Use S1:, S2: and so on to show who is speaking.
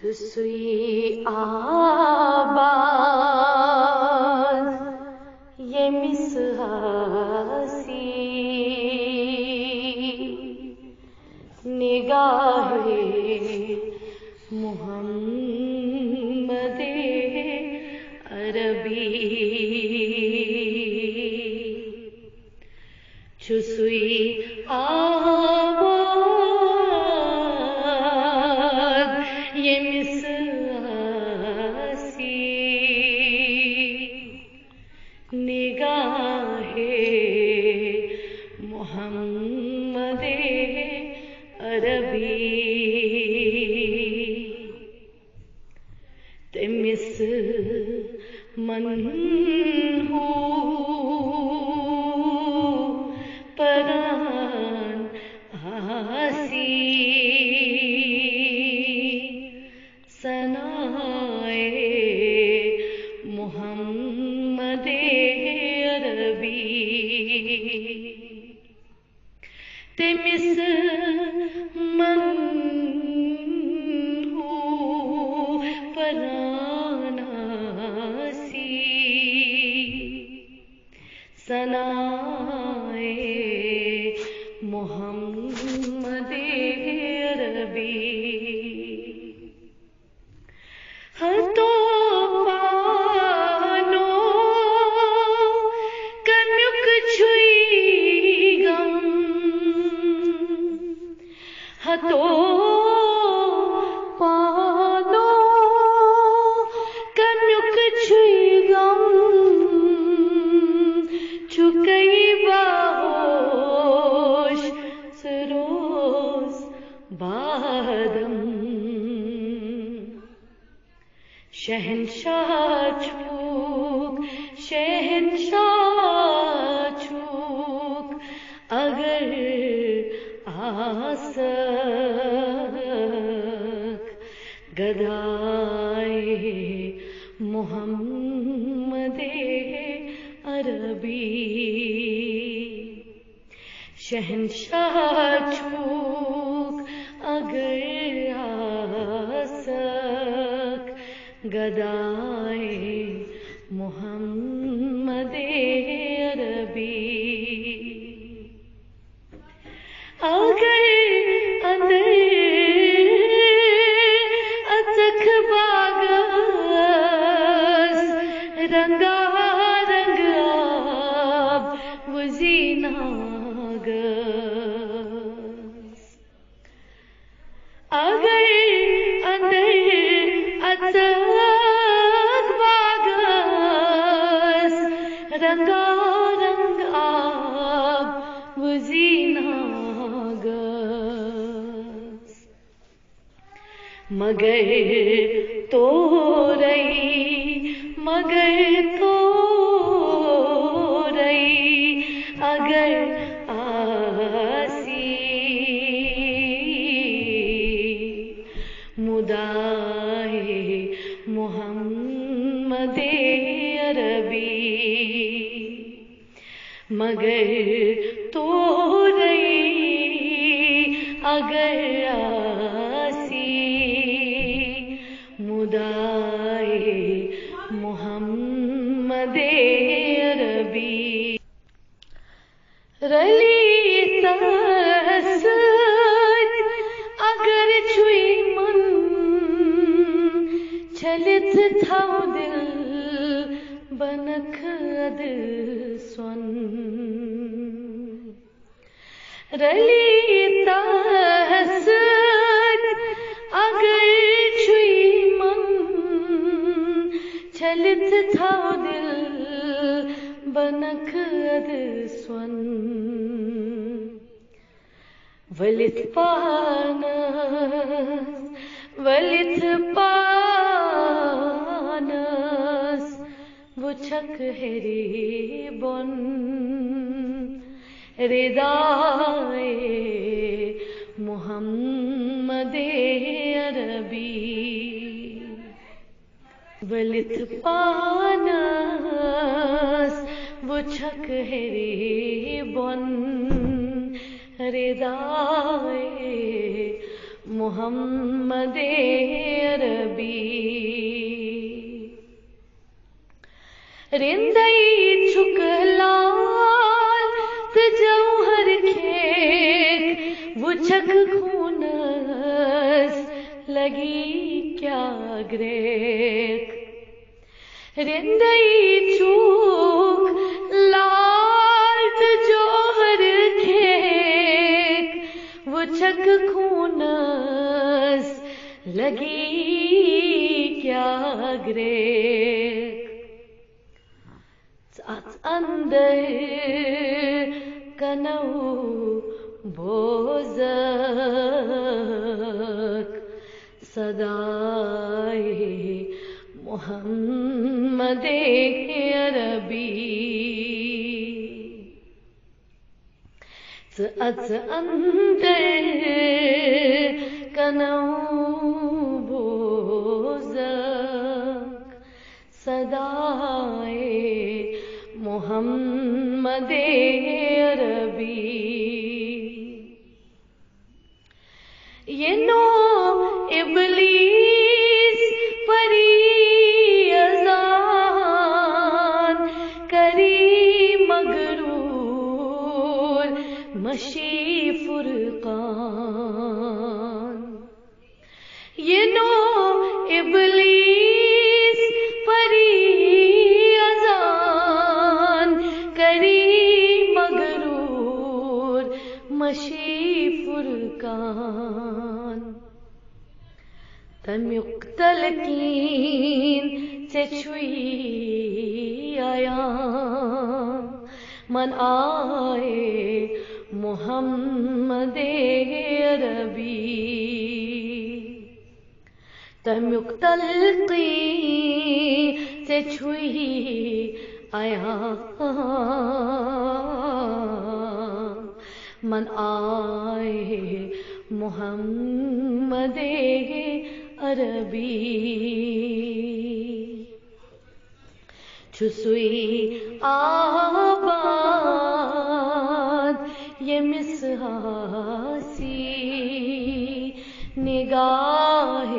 S1: Çüsüyi abad yemis hasi nigahe Muhammad Arabi Çüsüyi abad yemis निगाहे मोहम्मद अरबी तिमिस मन हो परान आसी सनाए मोहम्मद अरबी तिमिस मन हो परानासी सनाए मोहम्मद अरबी हतो हतो पानो कन्युक छुईगम चुकई बाहोश सरोज बादम शहंशाह चूक शहंशाह चूक अगर आसक गदाए मोहम्मद अरबी शहंशाह चूक अगर आसक गदाए मोहम्मद अरबी अगर अंदर अचख बागस रंगा रंग आब वजीनागस अगर अंदर अचख बागस रंगा रंग आब वजीनागस मगर तो रही अगर आसी मुदाए मोहम्मद अरबी मगर तो रही अगर मुदाए मोहम्मद अरबी रली तस अगर छुई मन छलित था दिल बनख अद स्वन रली तस अगर छुई मन छलित था दिल बनख अद स्वन वलित पानस वुछक हेरी बन रिदाए मोहम्मद अरबी वलित पानस वुछक हेरी बन रिदाए محمد عربی رندئی چھکلال تجوہر کھیک وچھک خونس لگی کیا گریک رندئی چھوک لال تجوہر کھیک وچھک خونس لگی کیا گریک اندر کنو بوزک صدائے محمد عربی اندر کنو بوزک صدائے محمد عربی یہ نو ابلیس پری اذان کری مغرور مشی فرقان یہ نو ابلیس پری مشی فرقان تمیقتل کین سے چھوئی آیا من آئے محمد عربی تمیقتل کین سے چھوئی آیا من آئے محمد عربی چھسوئی آباد یہ مسحاسی نگاہ